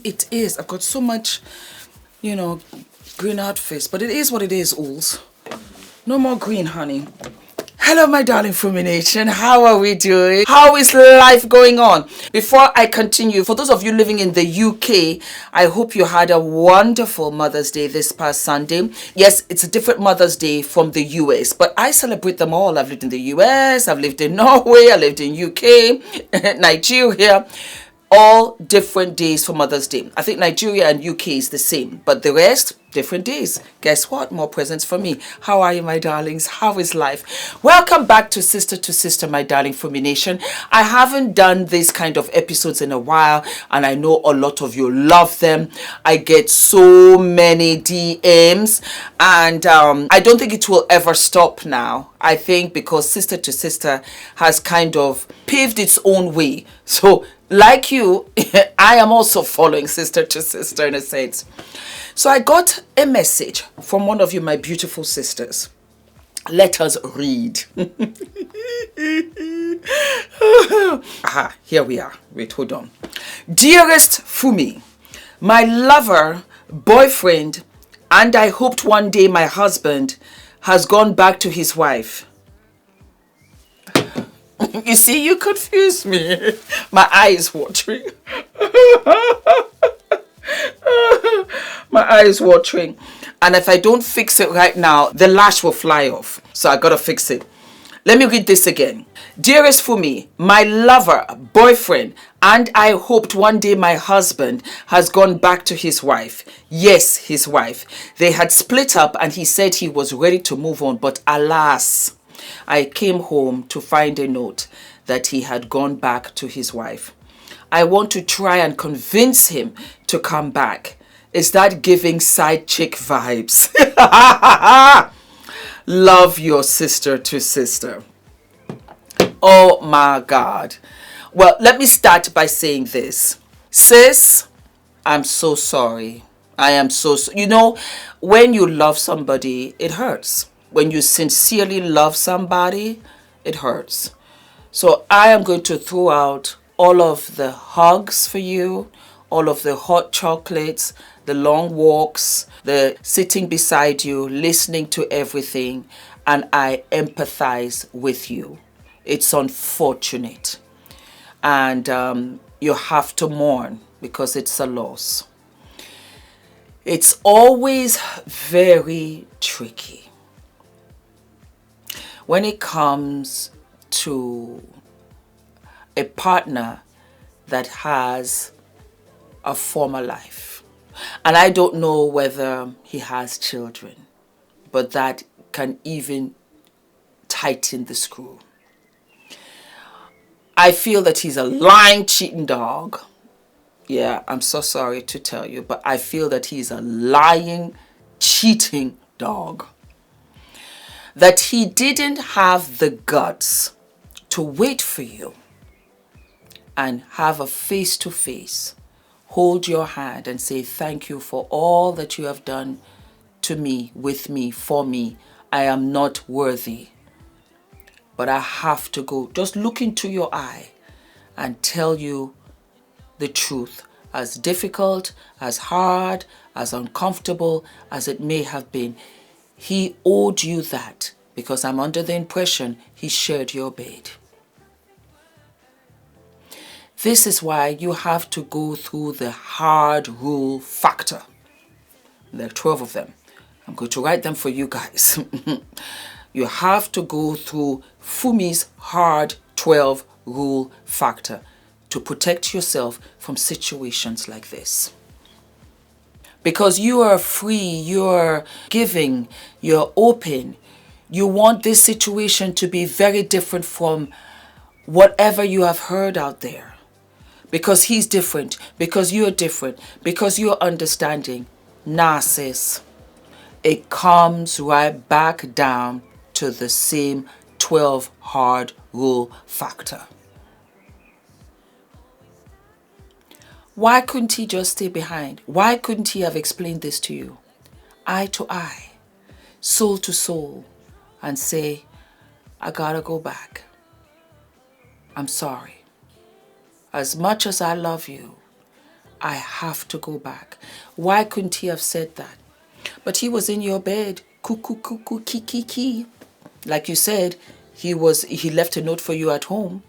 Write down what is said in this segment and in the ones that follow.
it is. I've got so much, you know, green outfits, but it is what it is, Ools. No more green, honey. Hello, my darling Fumi Nation. How are we doing? How is life going on? Before I continue, for those of you living in the UK, I hope you had a wonderful Mother's Day this past Sunday. Yes, it's a different Mother's Day from the US, but I celebrate them all. I've lived in the US, I've lived in Norway, I lived in UK, Nigeria. All different days for Mother's Day. I think Nigeria and UK is the same, but the rest, different days. Guess what? More presents for me. How are you, my darlings? How is life? Welcome back to Sister, my darling Fumi Nation. I haven't done this kind of episodes in a while, and I know a lot of you love them. I get so many DMs, and I don't think it will ever stop now. I think because Sister has kind of paved its own way. So like you, I am also following Sister in a sense. So I got a message from one of you, my beautiful sisters. Let us read. Aha, here we are. Wait, hold on. Dearest Fumi, my lover, boyfriend, and I hoped one day my husband has gone back to his wife. You see, you confused me. My eye is watering. My eye is watering. And if I don't fix it right now, the lash will fly off. So I gotta fix it. Let me read this again. Dearest Fumi, my lover, boyfriend, and I hoped one day my husband has gone back to his wife. Yes, his wife. They had split up and he said he was ready to move on, but alas, I came home to find a note that he had gone back to his wife. I want to try and convince him to come back. Is that giving side chick vibes? Love, your sister. Oh my God. Well, let me start by saying this. Sis, I'm so sorry. I am so, you know, when you love somebody, it hurts. When you sincerely love somebody, it hurts. So I am going to throw out all of the hugs for you, all of the hot chocolates, the long walks, the sitting beside you, listening to everything, and I empathize with you. It's unfortunate. And you have to mourn because it's a loss. It's always very tricky when it comes to a partner that has a former life. And I don't know whether he has children, but that can even tighten the screw. I feel that he's a lying, cheating dog. Yeah, I'm so sorry to tell you, but I feel that he's a lying, cheating dog. That he didn't have the guts to wait for you and have a face-to-face, hold your hand and say, thank you for all that you have done to me, with me, for me. I am not worthy, but I have to go. Just look into your eye and tell you the truth. As difficult, as hard, as uncomfortable as it may have been, he owed you that because I'm under the impression he shared your bed. This is why you have to go through the hard rule factor. There are 12 of them. I'm going to write them for you guys. You have to go through Fumi's hard 12 rule factor to protect yourself from situations like this. Because you are free, you're giving, you're open. You want this situation to be very different from whatever you have heard out there. Because he's different, because you're different, because you're understanding. Nah, sis. It comes right back down to the same 12 hard rule factor. Why couldn't he just stay behind? Why couldn't he have explained this to you? Eye to eye, soul to soul, and say, I gotta go back. I'm sorry. As much as I love you, I have to go back. Why couldn't he have said that? But he was in your bed. Cuckoo, cuckoo, kiki. Like you said, he left a note for you at home.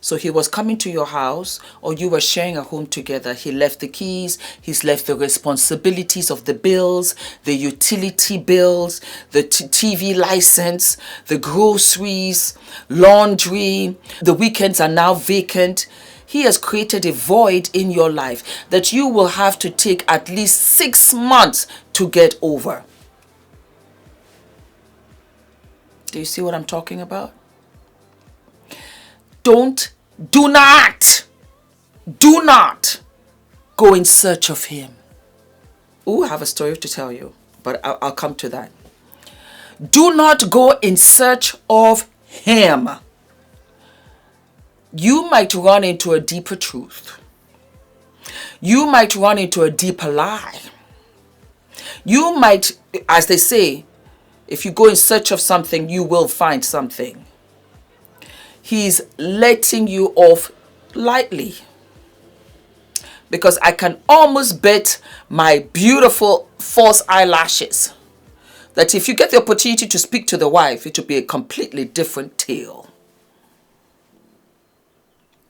So he was coming to your house, or you were sharing a home together. He left the keys, he's left the responsibilities of the bills, the utility bills, the TV license, the groceries, laundry. The weekends are now vacant. He has created a void in your life that you will have to take at least 6 months to get over. Do you see what I'm talking about? Do not go in search of him. Ooh, I have a story to tell you, but I'll come to that. Do not go in search of him. You might run into a deeper truth. You might run into a deeper lie. You might, as they say, if you go in search of something, you will find something. He's letting you off lightly. Because I can almost bet my beautiful false eyelashes that if you get the opportunity to speak to the wife, it will be a completely different tale.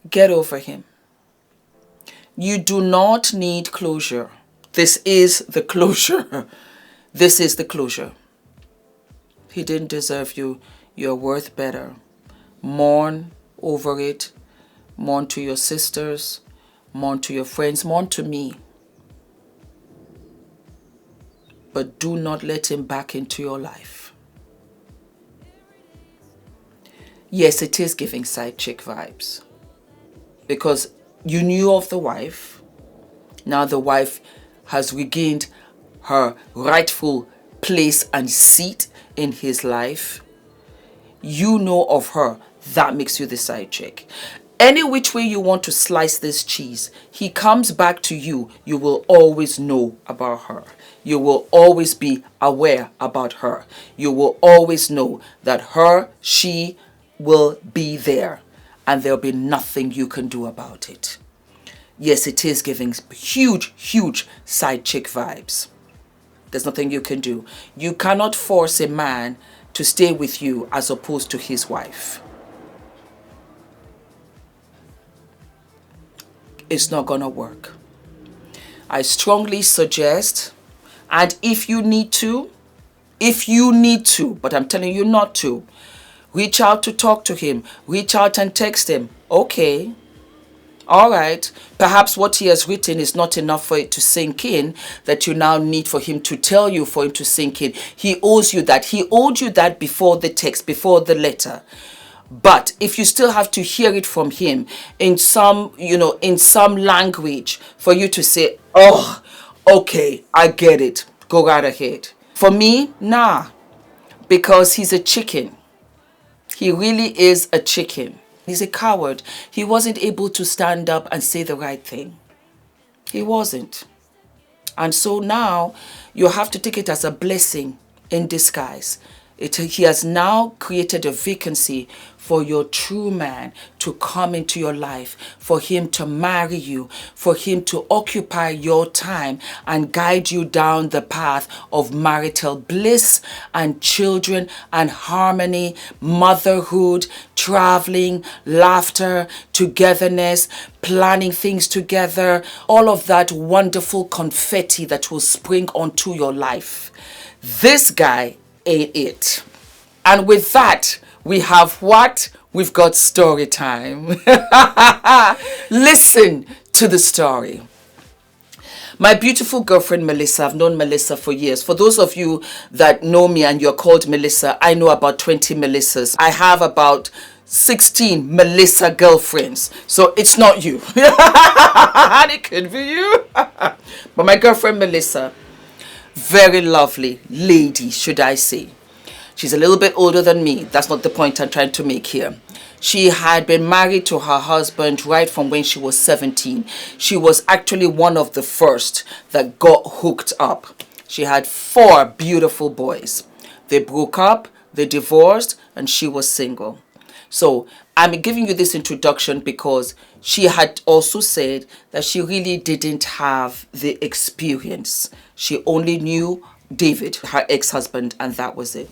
Get over him. You do not need closure. This is the closure. This is the closure. He didn't deserve you. You're worth better. Mourn over it. Mourn to your sisters. Mourn to your friends. Mourn to me. But do not let him back into your life. Yes, it is giving side chick vibes. Because you knew of the wife. Now the wife has regained her rightful place and seat in his life. You know of her. That makes you the side chick. Any which way you want to slice this cheese, he comes back to you. You will always know about her. You will always be aware about her. You will always know that she will be there. And there'll be nothing you can do about it. Yes, it is giving huge, huge side chick vibes. There's nothing you can do. You cannot force a man to stay with you as opposed to his wife. It's not gonna work. I strongly suggest, and if you need to, but I'm telling you not to, reach out to talk to him, reach out and text him. Okay. All right. Perhaps what he has written is not enough for it to sink in, that you now need for him to tell you, for him to sink in. He owes you that. He owed you that before the text, before the letter. But if you still have to hear it from him in some, in some language for you to say, oh, okay, I get it. Go right ahead. For me, nah, because he's a chicken. He really is a chicken. He's a coward. He wasn't able to stand up and say the right thing. He wasn't. And so now you have to take it as a blessing in disguise. He has now created a vacancy for your true man to come into your life, for him to marry you, for him to occupy your time and guide you down the path of marital bliss and children and harmony, motherhood, traveling, laughter, togetherness, planning things together, all of that wonderful confetti that will spring onto your life. This guy ain't it. And with that, we have what? We've got story time. Listen to the story. My beautiful girlfriend Melissa, I've known Melissa for years. For those of you that know me and you're called Melissa, I know about 20 Melissas. I have about 16 Melissa girlfriends. So it's not you. And it could be you. But my girlfriend Melissa, very lovely lady, should I say. She's a little bit older than me. That's not the point I'm trying to make here. She had been married to her husband right from when she was 17. She was actually one of the first that got hooked up. She had 4 beautiful boys. They broke up, they divorced, and she was single. So I'm giving you this introduction because she had also said that she really didn't have the experience. She only knew David, her ex-husband, and that was it.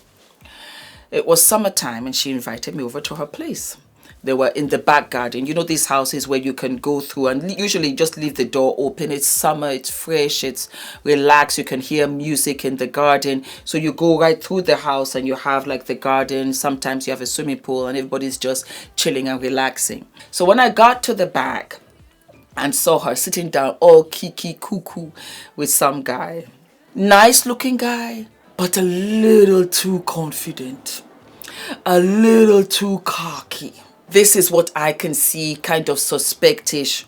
It was summertime and she invited me over to her place. They were in the back garden. You know, these houses where you can go through and usually just leave the door open. It's summer, it's fresh, it's relaxed. You can hear music in the garden. So you go right through the house and you have like the garden. Sometimes you have a swimming pool and everybody's just chilling and relaxing. So when I got to the back and saw her sitting down all kiki cuckoo with some guy, nice looking guy, but a little too confident, a little too cocky. This is what I can see, kind of suspectish.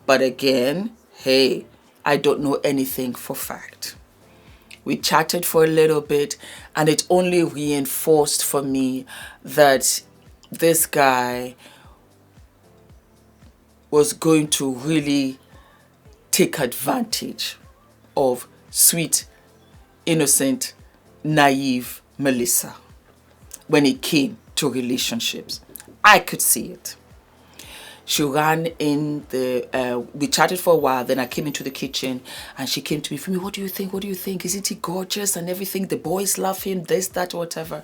But again, hey, I don't know anything for fact. We chatted for a little bit and it only reinforced for me that this guy was going to really take advantage of sweet, innocent, naive Melissa when it came to relationships. I could see it. She ran in the, we chatted for a while, then I came into the kitchen and she came to me, Fumi, what do you think? What do you think? Isn't he gorgeous and everything? The boys love him, this, that, whatever.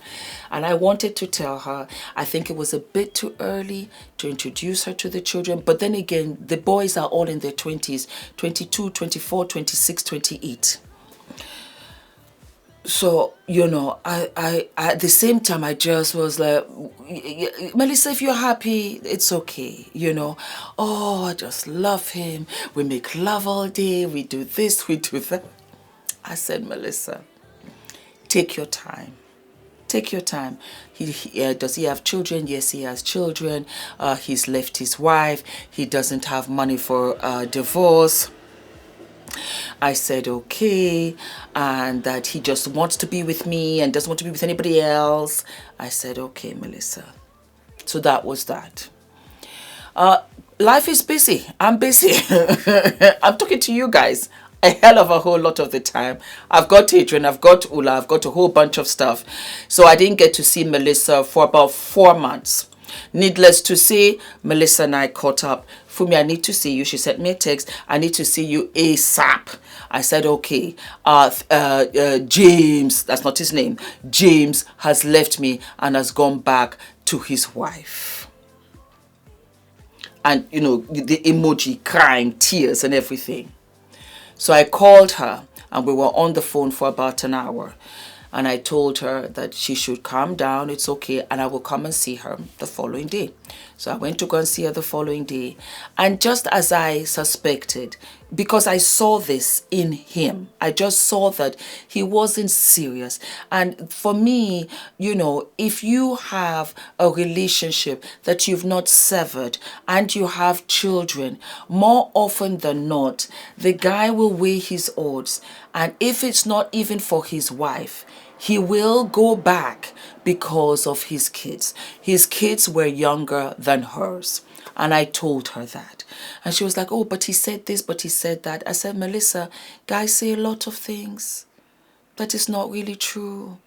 And I wanted to tell her, I think it was a bit too early to introduce her to the children. But then again, the boys are all in their 20s, 22, 24, 26, 28. So, you know, I at the same time, I just was like, Melissa, if you're happy, it's okay, you know. Oh, I just love him. We make love all day. We do this, we do that. I said, Melissa, take your time. Take your time. Does he have children? Yes, he has children. He's left his wife. He doesn't have money for divorce. I said okay, and that he just wants to be with me and doesn't want to be with anybody else. I said okay, Melissa. So that was that. Life is busy. I'm busy. I'm talking to you guys a hell of a whole lot of the time. I've got Adrian, I've got Ula, I've got a whole bunch of stuff. So I didn't get to see Melissa for about 4 months. Needless to say, Melissa and I caught up. Fumi, I need to see you. She sent me a text. I need to see you ASAP. I said, okay. James, that's not his name. James has left me and has gone back to his wife. And, you know, the emoji, crying, tears and everything. So I called her and we were on the phone for about an hour. And I told her that she should calm down, it's okay, and I will come and see her the following day. So I went to go and see her the following day. And just as I suspected, because I saw this in him, I just saw that he wasn't serious. And for me, you know, if you have a relationship that you've not severed and you have children, more often than not, the guy will weigh his odds. And if it's not even for his wife, he will go back because of his kids. His kids were younger than hers. And I told her that. And she was like, oh, but he said this, but he said that. I said, Melissa, guys say a lot of things. That is not really true.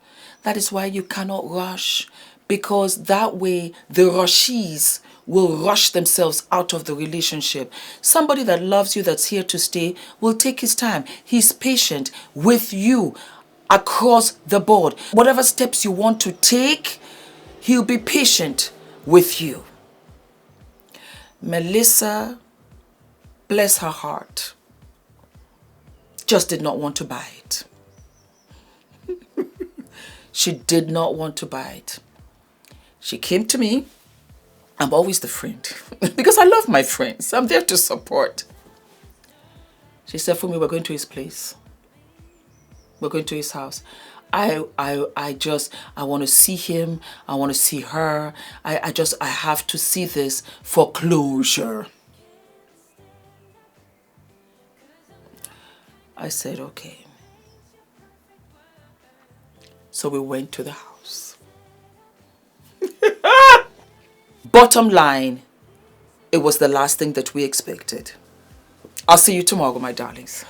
That is why you cannot rush. Because that way the rushies will rush themselves out of the relationship. Somebody that loves you, that's here to stay, will take his time. He's patient with you across the board. Whatever steps you want to take, he'll be patient with you. Melissa, bless her heart, just did not want to buy it. She did not want to buy it. She came to me. I'm always the friend because I love my friends. I'm there to support. She said, Fumi, we're going to his place. We're going to his house. I want to see him. I want to see her. I have to see this for closure. I said, okay. So we went to the house. Bottom line, it was the last thing that we expected. I'll see you tomorrow, my darlings.